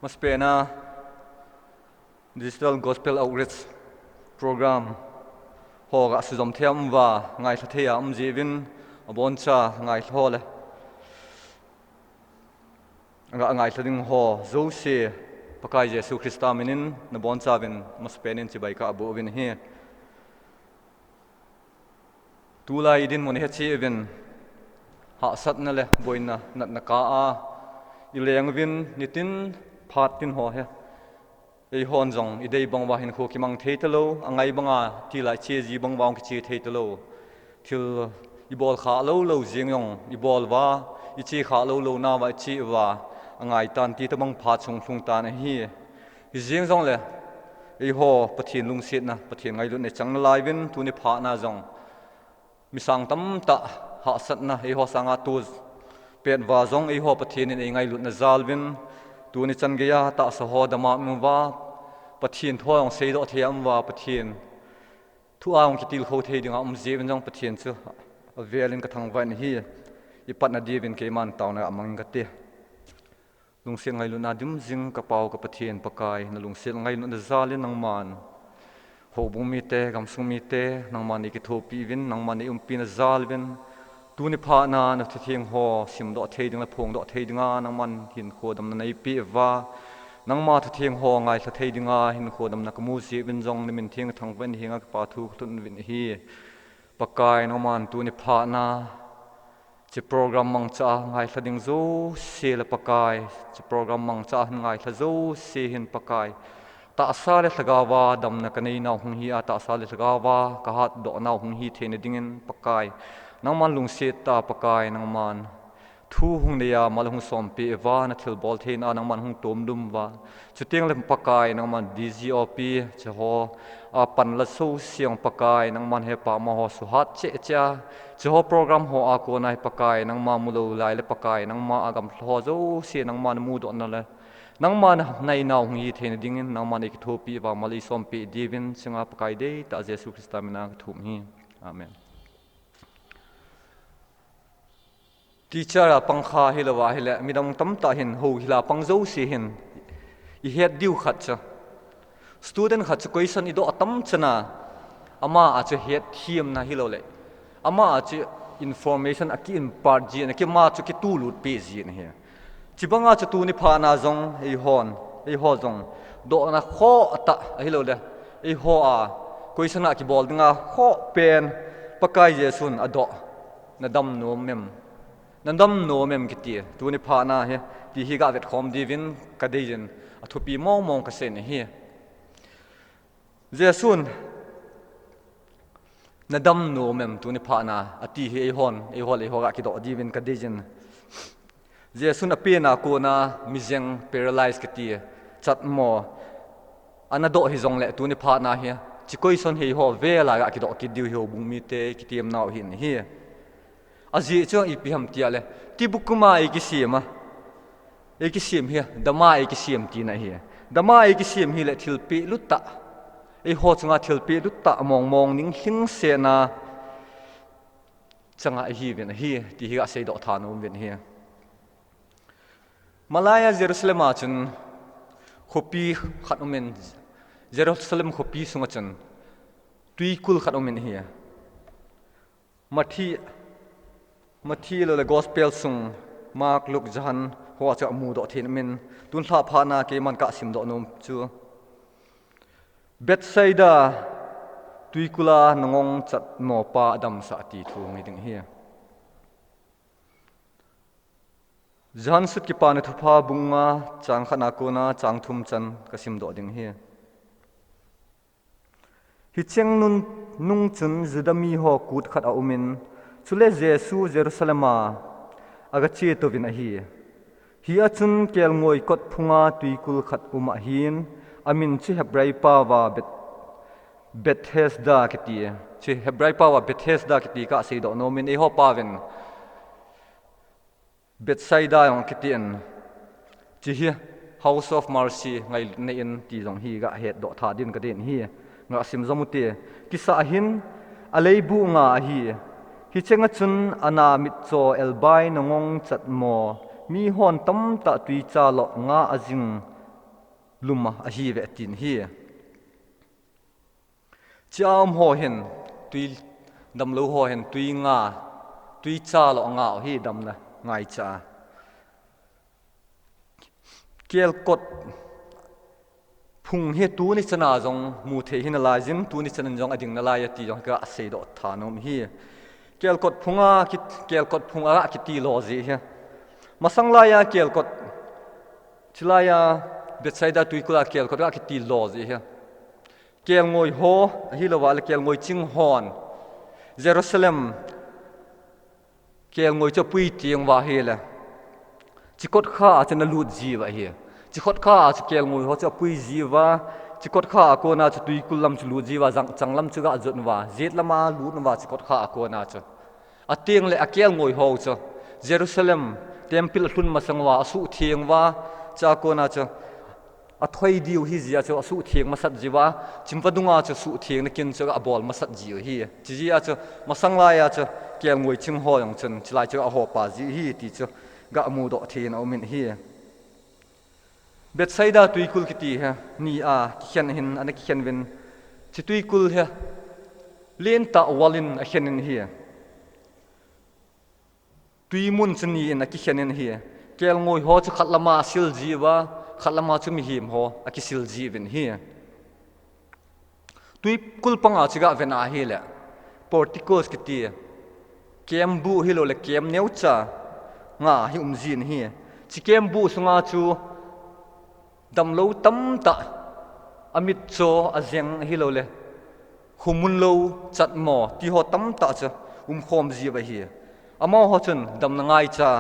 Maspena Digital Gospel Outreach Program Hoga Suzom Thiam và Ngai Thea Jivin Aboncha Ngai Hole Ngai Thading Ho Zosi Pakai Jesu Christa Minin Naboncha Vin Maspenin Chibaika Abu Vin here Tula Idin Monihachi Vin HETSAHNA Le Boina Nat Nakaa Ileang Vin Nitin Patin Ho here hon zong idei bangwa hin kho kimang theitalo angai banga tila cheji bangwang ki theitalo thil ibol kha lo jingyong ibol wa ichi kha lo na wa chi wa angai tan ti tabang pha chung thung tan hi jing zong le ho pathin lung sit na pathin ngai lu ne chang lai win tu ni pha na zong misang tam ta HETSAHNA ho sanga tu pet wa zong ho pathin ni ngai lu na zalwin tu ni chan geya ta sa ho dama wa Pathen thoang sei do thiam wa Pathen thu aung ki til kho thei dinga jevin jong Pathen chu avelin ka thang van hi ipat na divin ke man taw na amang ka te lungsen ngai lu na dim jing ka pau ka Pathen pakai na lungsen ngai lu na zalin nang man Houbung mite gamsung mite nang man ki thopi vin nang man umpi na zalvin tu ni pha na na thieng ho sim do thei dinga phong do thei dinga nang man hin khodam na nei pi wa nang ma thu thieng ho ngai thla thei dinga hin khodam na kamu si win jong nimin thieng thang ven hinga pa thu tun win hi pakai nang man tu ni pha na chi program mang cha ngai thading zo se la pakai chi program mang cha ngai thla zo se hin pakai ta sa le thagawa dam na kanei na hung hi ta sa le thagawa ka hat do na hung hi thene dingin pakai nang man lung se ta pakai nang man thu hung leya mal hung som pe wa na thil bol thein a nang man hung tom dum wa chutiang le pakai nang man DGOP che ho a pan la so siang pakai nang man he pa ma ho su hat che cha che ho program ho a ko nai pakai nang ma mulo lai le pakai nang ma agam ho zo se nang man mu do na le nang man nai na hung hi thein dingin nang man ek thopi wa mali som pe divin singa pakai de ta Jesu Christa mina thum hi amen Teacher a pangkha hilawa hila midam tam ta hin ho hila pangzo si hin I het diu khat cha student khat cha question ido atam chana ama a cha het thiam na hilole ama a cha information aki in part ji na ki ma chu ki tu lut pe ji na he chibanga cha tu ni pha na zong ei ho zong do na kho ata hilole ei ho a question a ki bol dinga kho pen pakai jesun ado na dam no mem Nandam no mem kiti tu ni pha na he ti hi ga vet khom divin ka dein athupi mong ka sen hi jesun nadam no mem tu ni pha na ati hi ei ho ga ki do divin ka dein jesun ape na ko na mizeng paralyzed kiti chat mo anado hi zong le tu ni pha na he chikoi son hi ho ve la ga ki do ki diu Houbung mite ki tiam naw hin hi Azi cho ipiham tiale tibukuma ikisima ikisim hi dama ikisim ti na hi dama ikisim hi le thilpi lutta ho changa thilpi lutta mong ning hing se na changa hi ven hi ti hi ga sei do thanu ven hi Malaya Jerusalem a chun khopi khatumen Jerusalem khopi sunga chun tuikul khatumen hi Mathi lo le gospel sung Mark Luke John ho cha mu do thin min tun tha pha na ke man ka sim do nom chu Bethsaida tuikula nangong chat no pa adam sa ti thu ngi ding hi John sut ki pa na thupa bunga chang khana ko na chang thum chan ka sim do ding hi hi cheng nun nung chun zudami ho kut khat a umin Chule Jesu Jerusalema agachi to vin hi achun kel ngoi kot phunga tuikul khat hin amin chi hebrai pa wa Bethesda kiti chi hebrai pa wa Bethesda kiti ka sei do nomin ho pavin Bethsaida yong kiti an chi hi House of Mercy ngai nei in ti jong hi ga het do tha din ka den hi nga sim zamuti kisa ahin aleibu nga hi Hichenga chun ana mitcho elbai nongong chatmo mi hon tam ta tui cha lo nga ajing luma ahiuve tin hi cham ho hen tui dam lo ho hen tui nga tui cha lo nga hi dam na ngai cha kel kot phung he tu ni chana jong mu the hin la jin tu ni chanan jong ading na la ya ti jong ka sei do thanom hi kel kot phunga ki ti lo ji he masang la ya kel kot chilaya betsaida tuikula kel kot ki ti lo ji he kel ngoi ho hi lo wal kel ngoi ching hon Jerusalem kel ngoi cho pui tiang wa he la chikot kha achana lut ji wa hi chikot kha ach kel ngoi ho cho pui ji wa chikot kha ko na chu tuikul lam chu lut ji wa jang changlam chu ga jot wa jet lama lut wa chikot kha ko na chu atiang le akel ngoi ho cho Jerusalem temple thun masangwa asu thiang wa cha ko na chu athoi diu hi zia chu asu thiang masat jiwa chimpadunga chu su thiang na kin chu abol masat jiu hi chi a chu masangla ya chu kel ngoi ching ho yong chen chilai chu a ho pa ji hi ti chu ga mu do thin omin hi betsaida tuikul kiti ha ni a khian hin ana khian wen chi tuikul ha len ta walin a khianin hi tuimun chni in a khianin hi kel ngoi ho chu khatlama sil jiwa khatlama chu mi him ho a ki sil ji wen hi tuikul panga chiga vena hi le porticos kiti kembu hi lo le kem neucha nga hi umjin hi chi kembu sunga chu damlo tam ta amit cho azeng hi lo le humun lo chat mo ti ho tam ta cha khom ji ba hi ama ho chun dam na ngai cha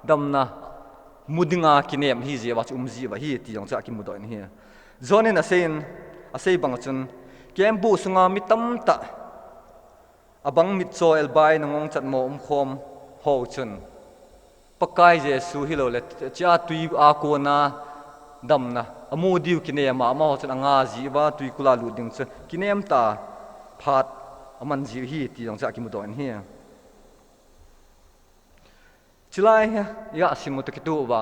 dam na mudinga kinem hi je wa ji ba hi ti jong cha ki mudo in hi zonin asein bang chun kembu sunga mi tam ta abang mit cho elbai nangong chat mo khom ho chun pakai jesu hi lo le cha tui a ko na damna amu diu kinem ma ho chun anga ji ba tui kula lu ding che kinem ta phat aman ji hi ti jong cha ki mu don hi chilai ya simu to kitu ba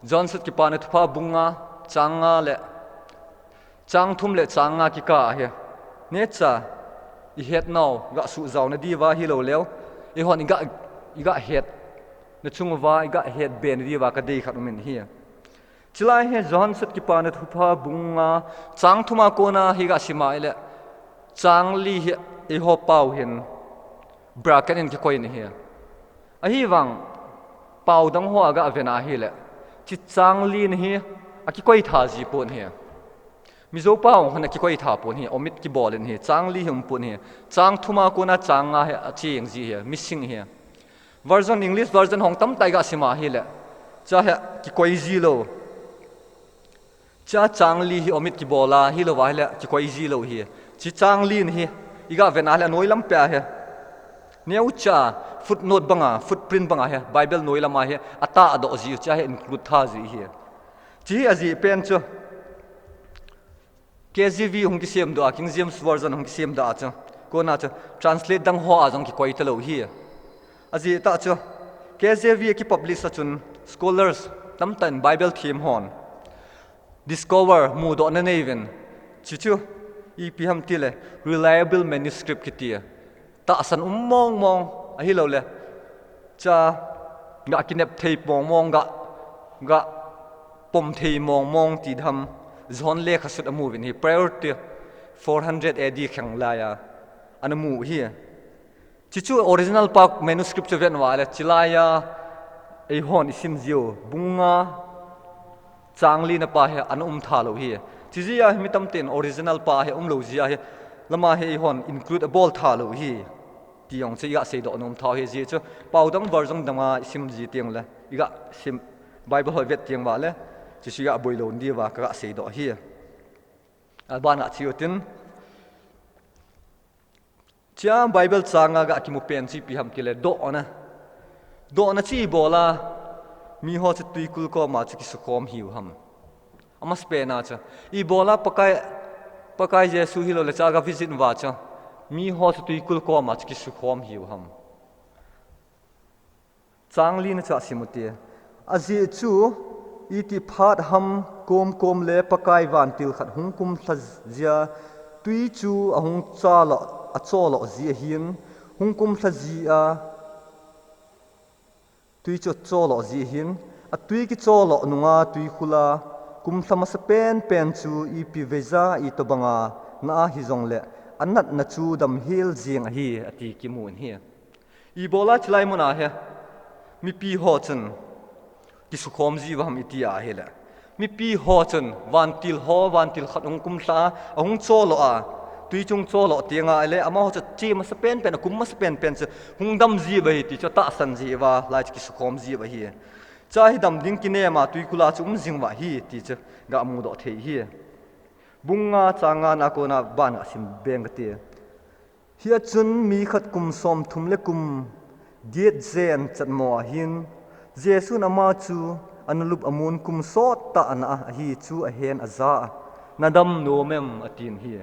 johnson ki pa na thupa bunga changa le chang thum le changa ki ka he ne cha I het now ga su zaw na di wa hi lo lew I hon iga het na chung wa iga het ben di wa ka dei khat min hi chilai he john sat ki pa na thupa bunga chang thuma ko na hi ga sima ile chang li hi I ho pau hin bracket in ki koi ni hi a hi wang pau dang ho aga vena hi le chi chang li ni hi a ki koi tha ji pon hi mizo pao hona ki koi tha pon hi omit ki bolin hi chang li hum pon hi chang thuma ko na chang nga he ching ji hi missing hi version english version hong tam tai ga sima hi le cha he ki koi ji lo cha chang li hi omit ki bola hi lo wa le ki koi ji lo hi chi chang li ni hi iga vena le noilam pa he neu cha footnote banga footprint banga he bible noilama he ata ado ji cha he include tha ji hi chi aji pen chu KJV hong ki sem do King James version hong ki sem da cha ko na cha translate dang ho a jong ki koi talo hi aji ta cha KJV ki publish chun scholars tamtan bible theme hon discover mu do na neven chi chu epm tile reliable manuscript ki ti ta san mong a hi lo le cha ga kinep thei mong ga pom thei mong ti dham zon le khasut amu vin hi priority 400 AD khang la ya anamu hi chichu original park manuscript ven wa le chilaya ei hon isim zio bunga changli na pa he anum tha lo hi chizia mi tam ten original pa he lo zia he lama he hon include a ball tha lo hi ti yong che ya sei do nom tha he ji chu pau dang version danga isim ji tiang la iga sim bible hoi vet tiang wa le chi ya boilo ndi wa ka sei do hi albana chiutin chia bible changa ga ki mu pen chi pi ham kile do na chi bola mi ho chu tui kul ko ma chu ki su kom hiu ham amas pe na cha I bola pakai jesu hi lo le cha ga visit wa cha mi ho chu tui kul ko ma chu ki su kom hiu ham changli na cha simuti aji chu iti phat ham kom le pakai van til khat hung kum thazia tui chu ahung cha lo a cho lo zia hin hung kum thazia tui chu cho lo zia hin a tui ki cho lo nunga tui khula kum thama sa pen chu ipi veza I to banga na hi zong le anat na chu dam hil jing hi ati ki mun hi I bola chlai mona he mi pi ho chen ki su khom ji wam itia he la mi pi ho chen van til khat ong kum sa ong cho lo a tui chung cho lo tianga le ama ho chi ma sa pen kum ma sa pen che hung dam ji ba hi ti cho ta san ji wa lai ki su khom ji ba hi cha hi dam ding ki ne ma tui kula chum jing wa hi ti che ga mu do the hi bunga changa na ko na ban sim beng ti hi chun mi khat kum som thum le kum diet zen chat mo hin jesu na ma chu anulup amun kum so ta na hi chu a hen aza nadam no mem atin hi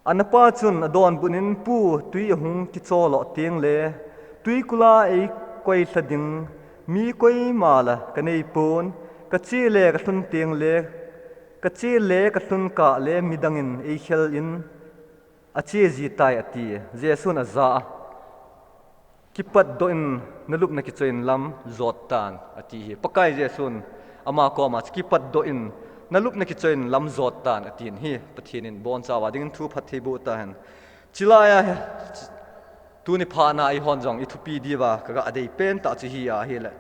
anapa chun adon bunin pu tui hung ki cholo teng le tui kula ei koi thading mi koi mala kanei pon ka chi le ka thun teng le ka chi le ka thun ka le midangin ei khel in achi ji tai ati jesu na za kipat do in nalup na kichoin lam zot tan ati hi pakai jesun ama ko ma kipat do in nalup na kichoin lam zot tan atin hi pathinin bon chawa ding thu phathi bu tan chilaya tuni phana I hon jong ithupi diwa kaga adei pen ta chi hi a hi la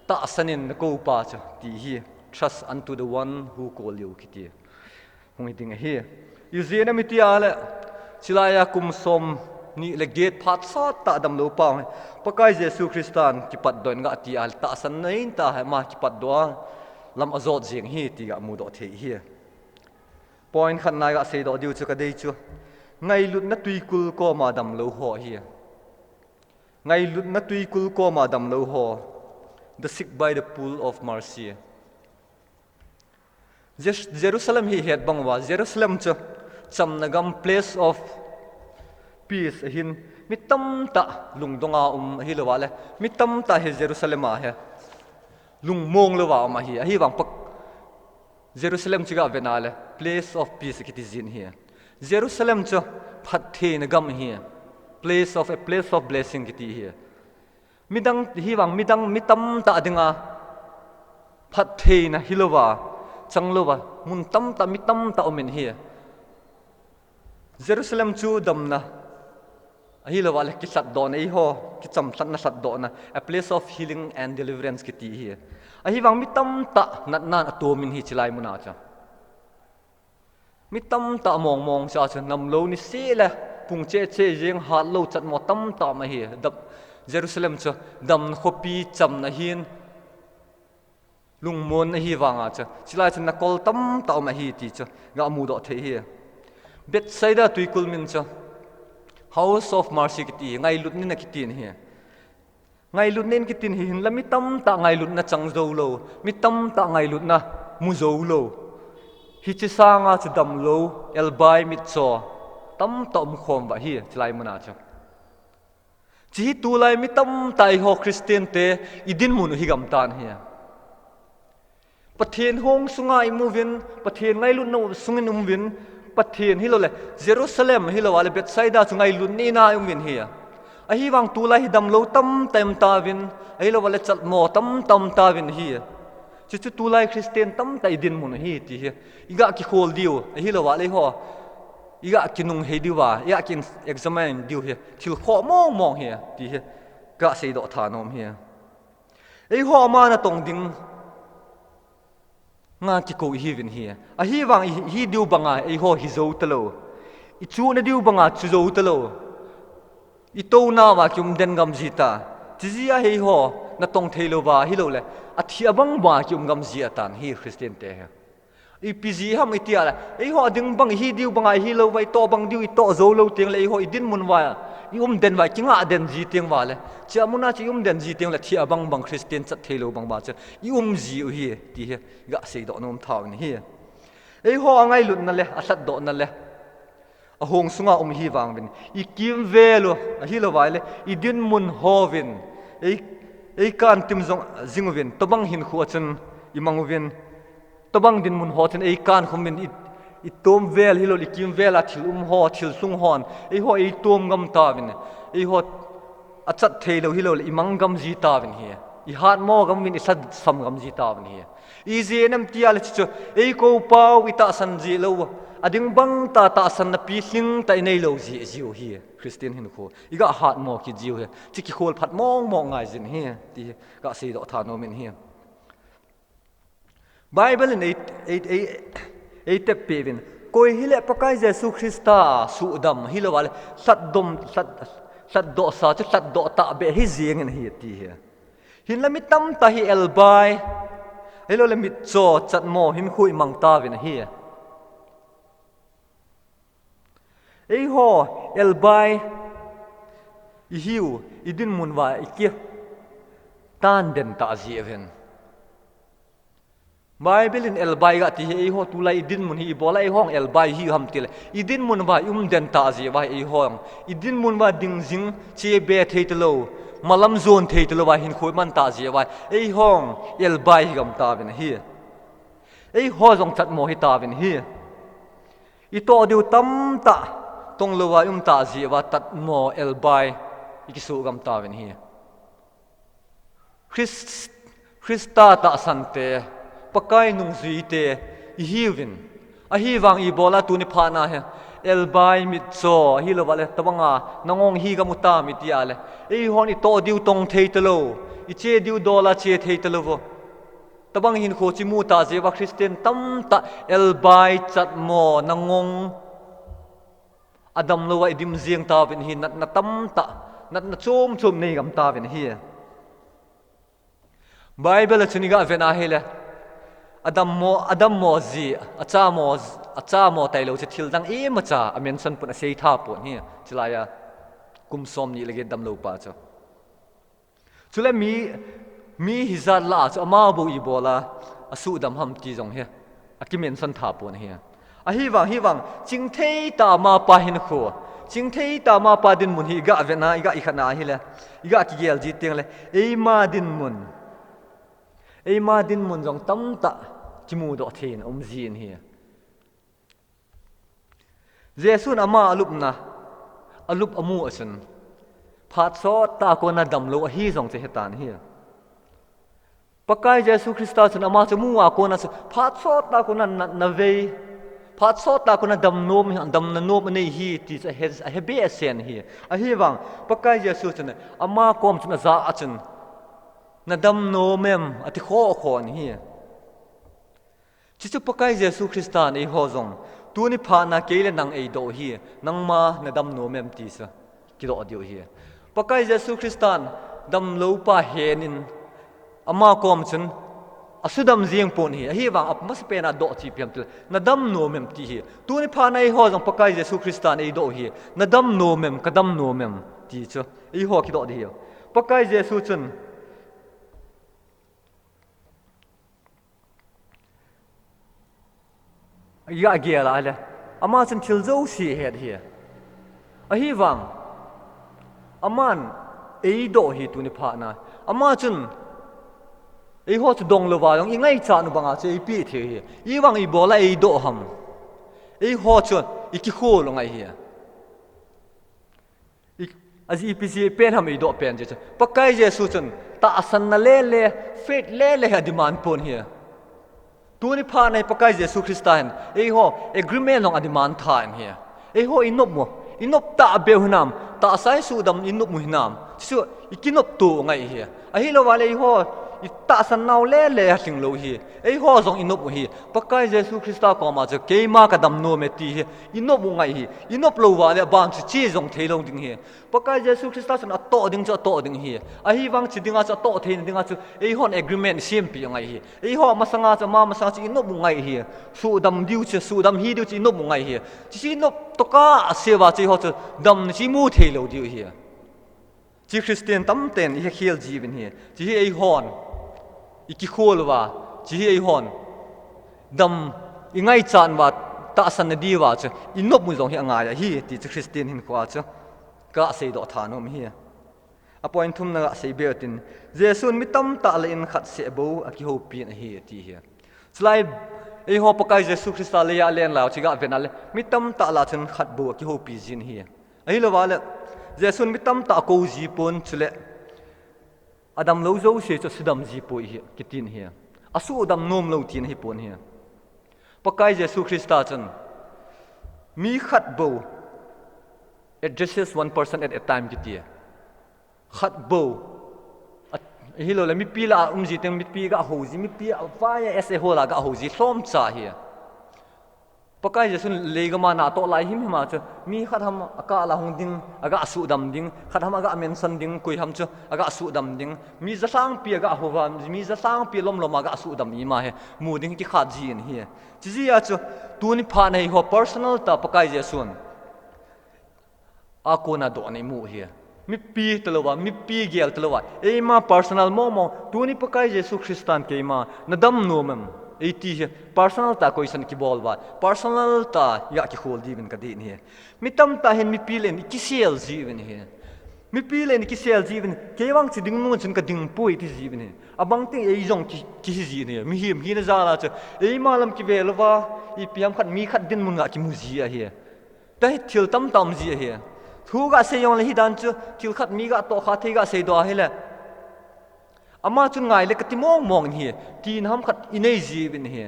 Tahsannin Nakoupa cha ti hi trust unto the one who call you kiti hung ding hi yuzena mitia la chilaya kum som ni le gate phat sa ta dam lo pa pakai jesu kristan ki pat don ga ti al ta san nei ta ma ki pat do lam azot jing hi ti ga mu do the hi point khan na ga sei do diu chu ka dei chu ngai lut na tui kul ko ma dam lo ho hi ngai lut na tui kul ko ma dam lo ho the sick by the pool of mercy Jerusalem hi het bangwa Jerusalem chu chamnagam place of peace ahin mitam ta lungdonga hi lo wale mitam ta he Jerusalem a he lungmong lo wa ma hi wang pak Jerusalem chiga venale place of peace kiti zin hi Jerusalem chu Pathen gam hi place of blessing kiti hi midang hi wang midang mitam ta dinga Pathen hilowa changlowa mun tam ta mitam ta omen hi Jerusalem chu damna ahilo wale ki sat don ei ho ki cham sat na sat dona a place of healing and deliverance ki ti hi ahi wang mitam ta nat nan atomin hi chilai muna cha mitam ta mong cha cha nam lo ni sehle pung che jing hat lo chat mo tam ta ma hi dab Jerusalem cha dam khopi cham na hin lungmon na hi wanga cha chilai cha na kol tam ta ma hi ti cha ga mu do the hi Bethsaida tuikul min cha house of mercy kiti ngai lut ni na kitin hi ngai lut nen kitin hi la mitam ta ngai lut na chang zo lo mitam ta ngai lut na mu zo lo hiche sanga chu dam lo elbai mit cho tam tom khom wa hi chlai mana cha chi tu lai mitam tai ho Christian te idin mun hi gam tan hi Pathen hong sungai movin Pathen ngai lut no sungin umvin Pathen hilo le Jerusalem hilo wale Bethsaida chungai lun ni na ungin hi a hi wang tu la hi dam lo tam tem ta vin a hilo wale chat mo tam ta vin hi chu tu lai Christian tam tai din mun hi ti hi iga ki khol diu a hilo wale ho iga ki nung he diwa iga ki examine diu hi thil kho mong hi ti hi ga sei do tha nom hi ei ho ma na tong ding nga ki ko hi vin hi a hi wang hi diu banga ei ho hi zo talo I chu na diu banga chu zo talo I to na wa kyum den gam jita tizia hei ho na tong thelo wa hi lo le a thia bang wa kyum gam ji atan hi Christian te I pg ham itia la ei ho ding bang hi diu banga hi lo wai to bang diu I to zo lo teng le ei ho I din mun wa I den wa kinga den ji teng wa le cha muna chi den ji teng la thia bang Christian chat thelo bang ba cha I ji hi ti hi ga sei do nom thau ni hi ei ho angai lut na le a sat do na le a hong sunga hi wang vin I kim velo a hi lo wai le I din mun ho vin ei kan tim zong jing vin to bang hin khu chen imang vin tabang din mun hoten ei kan khomin I tom vel hilo likim vela thil ho thil sung hon ei ho ei tom gam ta vin ei ho achat theilo hilo imang gam ji ta vin hi I hat mo gam vin isad sam gam ji ta vin hi I je nam tial chu ei ko pau I ta san ji lo ading bang ta san na pi hling ta nei lo ji jiu hi Christian hin kho I ga hat mo ki jiu he chi ki khol phat mong mo ngai jin hi ti ga sei do tha no min hi Bible in eight pevin koi hile pakai Jesu Christa su dam hilo wale sat do sa chu sat do ta be hi jing in hi ti hi hin la mitam ta hi elbai hilo le mit cho chat mo hin khui mang ta vin hi ei ho elbai ihiu idin mun wa ikya tan den ta ji evin Bible in elbai ga ti ei ho tulai idin mun hi bola ei hong elbai hi ham til idin mun wa den ta ji wa ei hong idin mun wa ding jing che be theitlo malam zone theitlo wa hin khoi man ta ji wa ei hong elbai gam ta bin hi ei ho jong chat mo hi ta bin hi I to diu tam ta tong lo wa ta ji wa tat mo elbai ikisu gam ta bin hi Christa ta sante pakai nung zui te ihivin ahiwang ibola tu ni phana he elbai mit cho hi lo wale tabanga nangong hi ga muta mi tiale ei hon I to diu tong theitelo I che diu dola che theitelo vo tabang hin kho chi mu ta je wa Christian tam ta elbai chat mo nangong adam lo wa idim jiang ta bin hi nat na tam ta nat na chom nei gam ta bin hi Bible chuni ga vena hele Adam mo zi acha mo tailo che thil dang e ma cha amen san pun sei tha pon hi chilaya kum som ni lege dam lo pa cha chule mi hizat la cha ma bu I bola asu dam ham ti jong he akimen san tha pon hi hi wang ching thei ta ma pa hin kho ching thei ta ma pa din mun hi ga vena I khana hi le I ga ki gel ji teng le ei ma din mun jong tam ta chimu do thein jin hi Jesun ama alup amu asan phat so ta ko na dam lo hi jong che hetan hi pakai Jesu Christa sun ama chamu wa ko na phat so ta ko na ve phat so ta ko na dam na nom nei hi ti a hebe sen hi a hi wang pakai Jesu sun ama kom chuna za achan na dam no mem ati kho ni hi chichu pakai Jesu Christa nei ho jong tu ni pha na kele nang ei do hi nang ma na dam no mem ti sa ki do dio hi pakai Jesu Christan dam lo pa henin ama kom chun asudam jiang pon hi wang ap mas pe na do chi piam tu na dam no mem ti hi tu ni pha nei ho jong pakai Jesu Christan ei do hi na dam no mem ka dam no mem ti chu ei ho ki do di hi pakai Jesu chun ya gel ala ama chan thil zo si het hi hi wang aman ei do hi tu ni pha na ama chun ei ho chu dong lo wa yong ingai cha nu banga che pi the hi I wang I bola ei do ham ei ho chu iki kho lo ngai hi aji pc pen ham ei do pen je pakai Jesu chun ta san na le faith le ha demand pon hi tu ni pha nei pakai Jesu Christa hen ei ho agreement long demand tha en hi ei ho inop ta be hunam ta sai su dam inop mu hinam chu ikinop tu ngai hi a hi lo wale ei ho ta san nau le hling lo hi ei ho jong inop hi pakai Jesu Christa ko ma che ke ma ka dam no me ti hi inop mu ngai hi inop lo wa le bang chi jong theilong ding hi pakai Jesu Christa san to ding hi a hi wang chi dinga cha to thein dinga chu ei hon agreement sim pi ngai hi ei ho masanga cha ma masanga chi inop mu ngai hi su dam diu che su dam hi diu chi inop mu ngai hi chi inop to ka sewa chi ho chu dam chi mu theilo diu hi chi Christian tam ten hi khel ji bin hi chi ei hon iki khol wa chi ei hon dam ingai chan wa ta san na di wa chu inop mu jong hi angai hi ti chi Christian hin kwa chu ka sei do tha nom hi point thum na sei betin jesun mitam ta le in khat se bo aki ho pin hi ti hi slide ei ho pakai jesu christa le ya len lao chiga venal mitam ta la chen khat bo aki ho pi jin hi ai lo wala jesun mitam ta ko ji pon chule adam lo zo se cho sidam ji po hi kitin hi asu adam nom lo tin hi pon hi pakai jesu christa chen mi khat bo addresses one person at a time kitia khat bo hilo la mi pila umji teng mi pi ga hoji mi pi faya ese hola ga hoji som cha hi pakai jesun legama na to lai him ma cha mi khat ham aka la hong ding aga asu dam ding khat ham aga mention ding koi ham cha aga asu dam ding mi za sang pi aga hova mi za sang pi lom lom aga asu dam i ma he mu ding ki khat ji in hi chi ji ya chu tu ni pha nei ho personal ta pakai jesun akona do nei mu hi mi pi talowa mi pi gel talowa ei ma personal momo tu ni pakai jesu christian ke ma nadam nomem ei ti personal ta question ki bolwa personal ta ya ki khol divin ka din he mitam ta hen mi pi len ki sel jivin he mi pi len ki sel jivin ke wang chi ding mun chun ka ding pui ti jivin he abang ting ei jong ki ji ne mi him hi na za la cha ei malam ki velwa i piam khat mi khat din mun ga ki mu ji a he ta thil tam tam ji he thu ga se yong le hi dan chu thil khat mi ga to kha the ga se do he le ama chun ngai le kati mong mong hi tin ham khat inei ji bin hi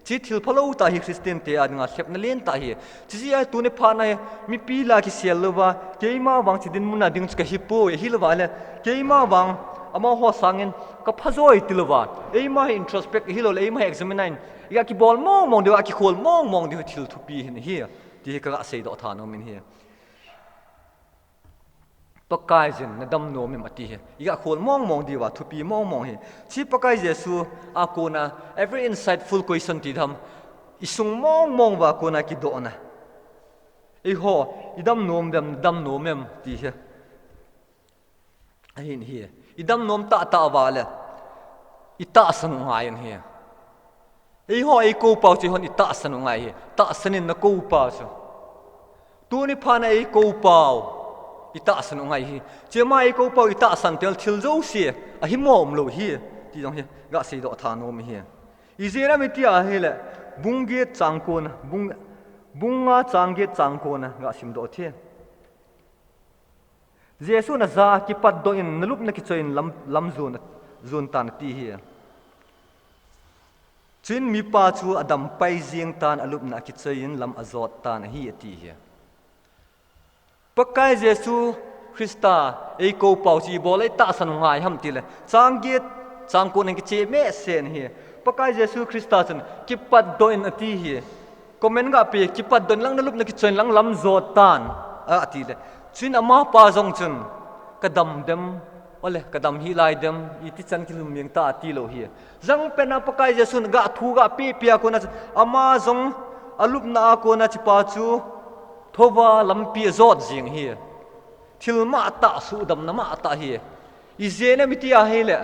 chi thil phalo ta hi christian te a nga khep na len ta hi chi ji ai tu ne pha na mi pi la ki sel lo ba keima wang chi din mun na ding chu ka hi po hi lo wa le keima wang ama ho sangin ka phazoi ti lo wa ei ma introspect hi lo le ei ma examine ya ki bol mong mong de ki khol mong mong de thil thu pi hin hi ti ka se do tha no min hi pakai jin na dam no me mati he iga khol mong mong diwa thupi mong mong he chi pakai jesu akona every insightful question ti dham isung mong mong wa kona ki do na ei ho idam nom dam no mem ti he ahin he idam nom ta wala ita san ngai he ei ho ei ko pau chi hon ita san ngai he Tahsannin Nakoupa so tu ni phana ei ko pau ita san ngai hi chema ei ko pau ita san tel thil zo si a hi mom lo hi ti dong hi ga sei do tha no mi hi i zera mi ti a he le bungge changkon bunga changge changkon ga sim do the jesu na za ki pat do in nalup na ki choin lam zon tan ti hi chin mi pa chu adam pai jing tan alup na ki choin lam azot tan hi ti hi pakai jesu christa ei ko pau chi bolai ta san ngai ham ti le changge changkon ki che me sen hi pakai jesu christa chen ki pat do in ati hi comment ga pe ki pat don lang nalup na ki choin lang lam zot tan a ti le chin ama pa jong chun kadam dem ole kadam hi lai dem I ti chan kilum meng ta ti lo hi jang pena pakai jesu ga thu ga pi pia ko na ama jong alup na ko na chi pa chu thowa lampi zot jing hi thil ma ta su dam na ma ta hi I zena mi ti a hi le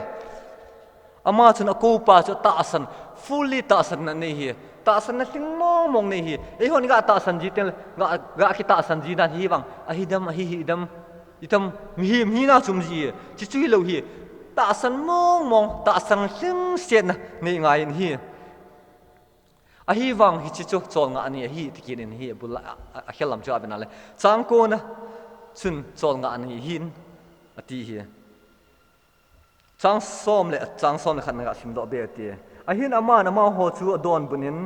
ama chun ko pa chu ta san fully ta san na nei hi ta san na ting mong nei hi ei hon ga ta san ji tel ga ki ta san ji dan hi bang a hi dam itam mi na chum ji chi chui lo hi ta san mong ta san sing set na nei ngai in hi a hi wang hi chi chu chol nga ani hi tikin in hi bul a khelam cha benale changko na chun chol nga ani hin ati hi changsom khan nga sim do be ti a hin ama na ma ho chu adon bunin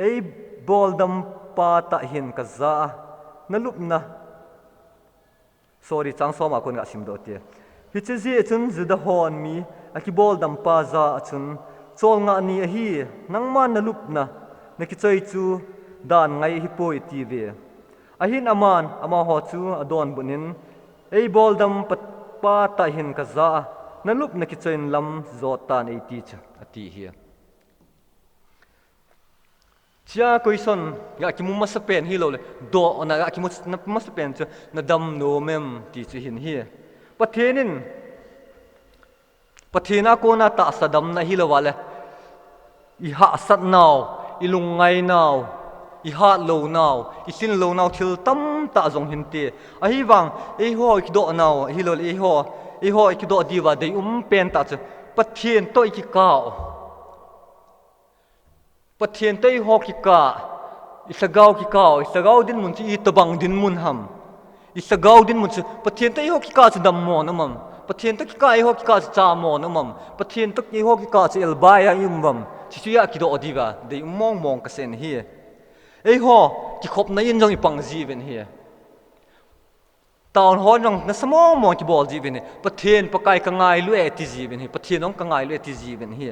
ei boldam pa ta hin ka za na lup na sorry changsom a kon nga sim do ti hi chi ji chun zuda hon mi a ki boldam pa za chun chol nga ni a hi nangman na lup na ki choi chu dan ngai hi poi ti ve a hin ama ho chu adon bunin ei boldam pa ta hin ka za na lup na ki choin lam zot ta nei ti cha ati hi chia question ga ki mu masapen hi lo le do ona ga ki mu masapen chu na dam no mem ti chu hin hi pathena ko na ta sadam na hi lo wale I ha sat naw I lungai naw I ha lo naw I sin lo naw thil tam ta zong hin te a hi wang ei ho ki do naw hi lo le ho ei ho ki do diwa dei pen ta chu Pathen toi ki kao Pathen toi ho ki ka isagau ki kao isagau din mun chi tabang din mun ham isagau din mun chu Pathen toi ho ki ka chu dam mo na mam Pathen to ki ka ei ho ki ka chu cha mo na mam Pathen to ki ho ki ka chu el ba ya yum bam chi chu ya ki do diwa dei mong ka sen hi ei ho ki khop na yin jong i pang ji ven hi Town hall nong na samo mo ki bol ji ven hi Pathen pakai ka ngai lu e ti ji ven hi Pathen nong ka ngai lu e ti ji ven hi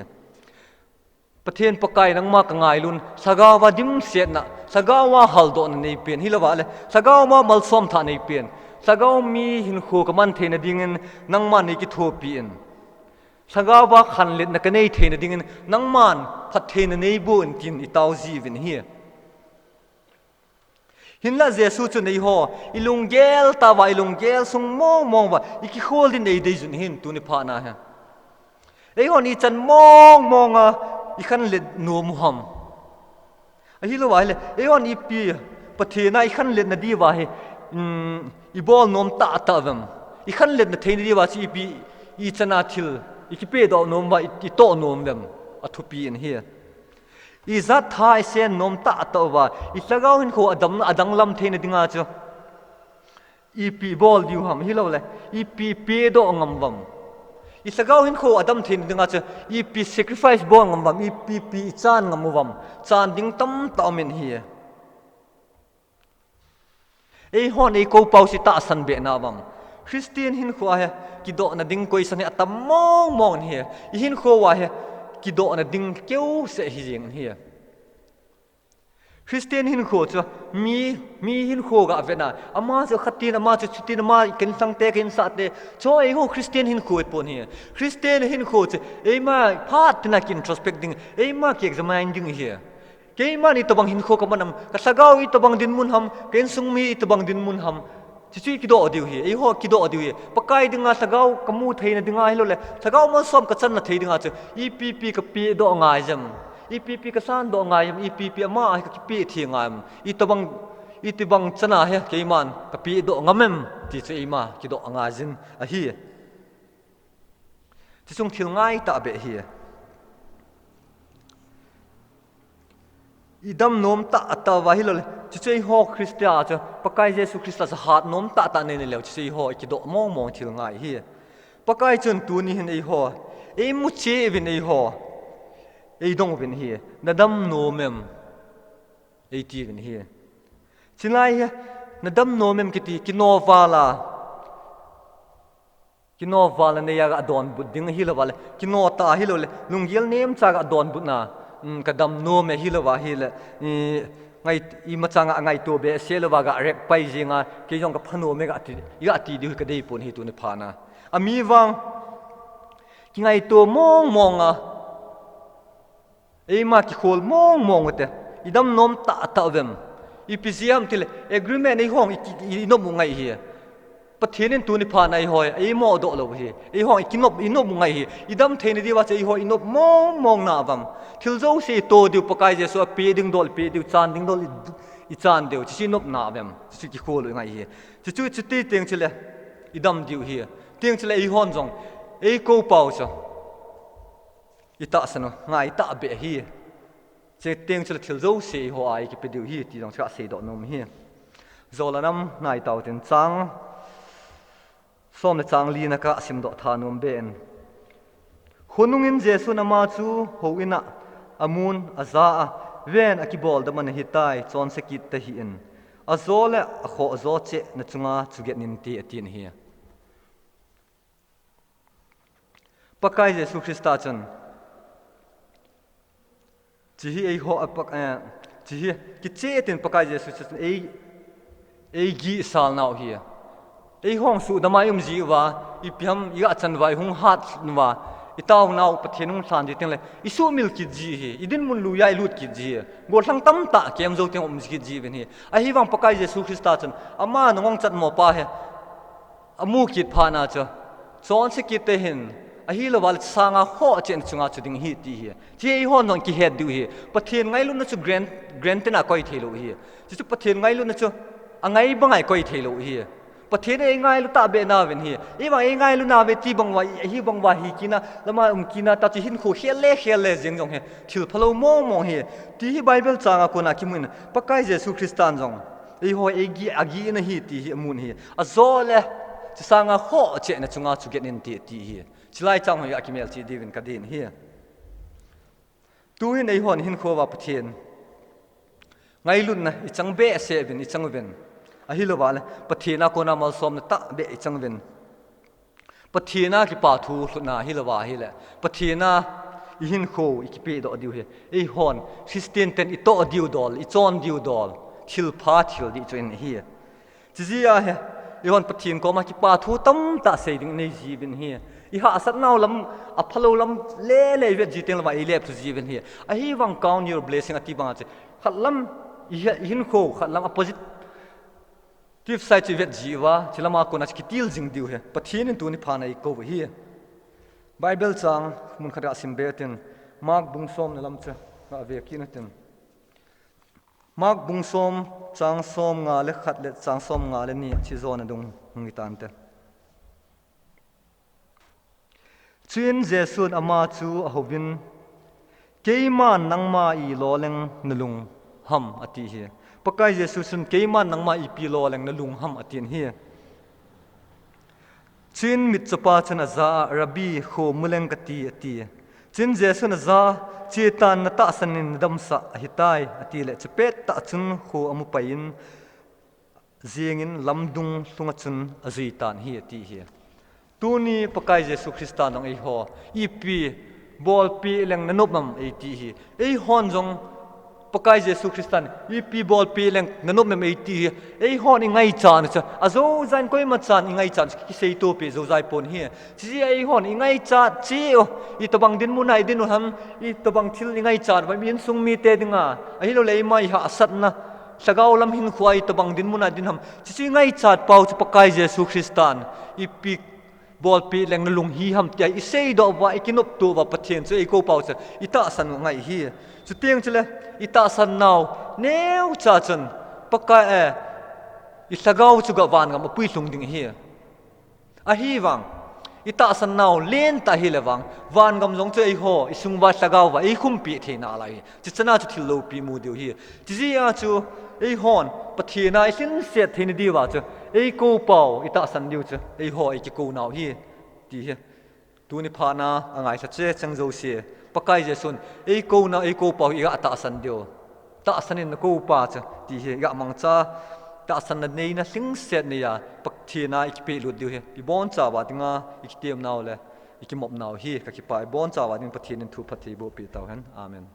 Pathen pakai nang ma ka ngai lun sagawa dim set na sagawa haldo na nei pen hi lawa le sagawa mal som tha nei pen sagaw mi hin khu ka man the na dingin nang man nei ki tho pin sagawa khan let na ka nei the na dingin nang man Pathen nei bu in tin i tau ji ven hi Hinla Jesu chu nei ho ilungel tawa ilungel sung mong wa iki khol din nei dei jun hin tu ni pha na ha ei ho ni chan mong a i khan le no mu ham a hi lo wa le ei ho ni pi Pathen na i khan le na di wa he i bol nom ta vam i khan le na thein di wa chi pi i chana thil i ki pe do nom wa i to nom vam a thu pi in here Izat thai sen nom ta wa isagaw hin ko adang lam the na dinga chu ipi bol diu ham hi lo le ipi pe do ngam wam isagaw hin ko adam the na dinga chu ipi sacrifice bol ngam wam ipi pi chan ngam wam chan ding tam ta men hi ei hon ei ko pau si ta san be na wam Christian hin ko ha ki do na ding koi san atam mong hi hin ko wa he ki do na ding keu se hi jing hi Christian hin kho chu mi hin kho ga vena ama chu khatin ama chu chutin ama ken sang te ken sa te cho ei ho Christian hin kho pon hi Christian hin kho chu ei ma phat na kin introspecting ei ma ki examine ding hi ke ma ni tabang hin kho ka manam ka sagaw i tabang din mun ham ken sung mi i tabang din mun ham chi ki do diu hi ei ho ki do diu hi pakai dinga sagaw kamu theina dinga hi lo le sagaw ma som ka chan na thei dinga chu ipp ka pi do ngai jam ipp ka san do ngai jam ipp ama ka pi thi ngam i tibang chana he ke man ka pi do ngamem ti chu ima ki do anga jin a hi chi chung thil ngai ta be hi idam nom ta wa hi lo le chi ho Christia cha pakai Jesu Christa sa hat nom ta ne le chi ho ki do mong thil ngai hi pakai chun tu ni hin ei ho ei mu che vin ei ho ei dong vin hi na dam no mem ei ti vin hi chinai hi na dam no mem ki no vala ne ya ga don bud ding hi lo wale ki no ta hi lo le lungiel nem cha ga don bud na kadam no me hi lo wa hi le ngai I masanga angai to be sehle wa ga rek pai jinga ke jong ka phano me ga ti di ka dei pon hi tu ne phana ami wang ki ngai to mong a ei ma ki khol mong te idam nom ta vem ipisiam til agreement ei hong I no mu ngai hi Pathen tu ni phana ei hoi ei mo do lo hi ei hong ki no mu ngai hi idam thein di wa che ei hoi no mong na bam thil zo se to diu pakai je so pe ding dol pe diu chan ding dol I chan diu chi nop na vem chi ki khol ngai hi chi ti teng chile idam diu hi teng chile ei hon jong ei ko pau cho I ta sano ngai ta be hi che teng chile thil zo se ho ai ki pe diu hi ti jong cha se do nom hi zolanam nai tau tin chang som le chang li na ka sim do tha nom ben khonungin Jesu nama chu hoina amun aza ven akibol da man hitai chon sekit ta hi in azole a kho zo che na chunga chuget nin ti atin hi pakai Jesu Christa chan chi hi ei ho apak chi hi ki che tin pakai Jesu chan ei gi sal nau hi ei hong su da mai ji wa ipiam ya chan vai hung hat wa itaw nau pathenung san ji teng le isu mil ki ji hi idin mun lu yai lut ki ji go thlang tam ta kem zo teng ki ji ven hi a hi wang pakai Jesu Christa chan ama nongong chat mo pa he amu kit phana cha chon se kit te hin a hi lo wal sanga ho chen chunga chuding hi ti hi che ho non ki head du hi pathen ngai lu na chu grand tena koi thelo hi chu pathen ngai lu na chu angai bangai koi thelo hi Pathen ai ngai lu ta be na ven hi e bang ai ngai lu na ve ti bang wa hi bang wa hi kina lama kina ta chi hin khu khel le jeng jong he thil phalo mo he ti hi bible changa ko na kimun pakai jesu christian jong ei ho ei agi na hi ti hi mun hi azole chi sanga ho che na chunga chu get nin ti hi chilai chang ho akimel chi divin kadin hi tu hin ei hon hin kho wa pathen ngai lun na ichang be se bin ichang ven ahilo le pathena ko na mal som na ta be ichang ven pathena ki pa thu na hilowa hi le pathena ihin kho ikipe do diu he ei hon christian ten ito diu dol I chon diu dol thil pha thil di chen hi chizia he i hon pathin ko ma ki pa thu tam ta sei ding nei ji bin hi I ha sat naw lam a phalo lam le ve ji teng la I le phu ji bin hi a hi wang count your blessing ati bang che khat lam ihin kho khat lam opposite tif sai chi vet jiwa chilama ko na kitil jing diu he pathin tu ni phana I ko hi bible chang mun khara simbetin mark bungsom na lam cha na ve kinatin mark bungsom chang som nga le khat le chang som nga le ni chi zona dung ngi tan te chin jesun ama chu a hobin keiman nangma I loleng nalung ham ati hi pakai jesu sun keiman nangma I pi loleng nalung ham atin hi chin mit chapa chana za rabi kho muleng kati ati chin jesu na za chetan na tahsannin damsa hitai ati le chepet ta chun kho amu pain zingin lamdung thunga chun azui tan hi ati hi tuni pakai jesu christan ong ei ho ipi bol pi leng nanopam ei ti hi ei hon jong pakai jesu christan ipi bol pi leng nanopam ei ti hi ei hon ngai chan cha azo zan koi ma chan ngai chan ki sei to pe zo zai pon hi chi ei hon ngai cha chi o I to bang din munai din ham I to bang thil ngai chan ba min sung mi te dinga ai lo lei mai ha sat na sagau lam hin khuai to bang din munai din ham chi ngai chat pau chu pakai jesu christan ipi bol pi leng na lung hi ham tia I sei do wa ikinop tu wa pathen chu ei ko pau cha ita san ngai hi chu tiang chile ita san naw neu cha chan pakai I sagau chu ga wan ngam pui lung ding hi a hi wang ita san naw len ta hi le wang wan gam jong chu ei ho I sung wa sagau wa ei khum pi the na lai chi chana chu thil lo pi mu diu hi chi zia chu ei hon pathena I sin set thein di wa chu ei ko pau ita san diu chu ei ho ei ki ko naw hi ti hi tu ni phana angai sa che chang zo se pakai je sun ei ko na ei ko pau I ga ta san diu ta sanin na ko pa chu ti hi ga mang cha ta san na nei na sing set ne ya pathena I ki pe lu diu hi I bon cha wa tinga I ki tem naw le I ki mop naw hi ka ki pai bon cha wa ding pathen thu phathi bo pi taw han amen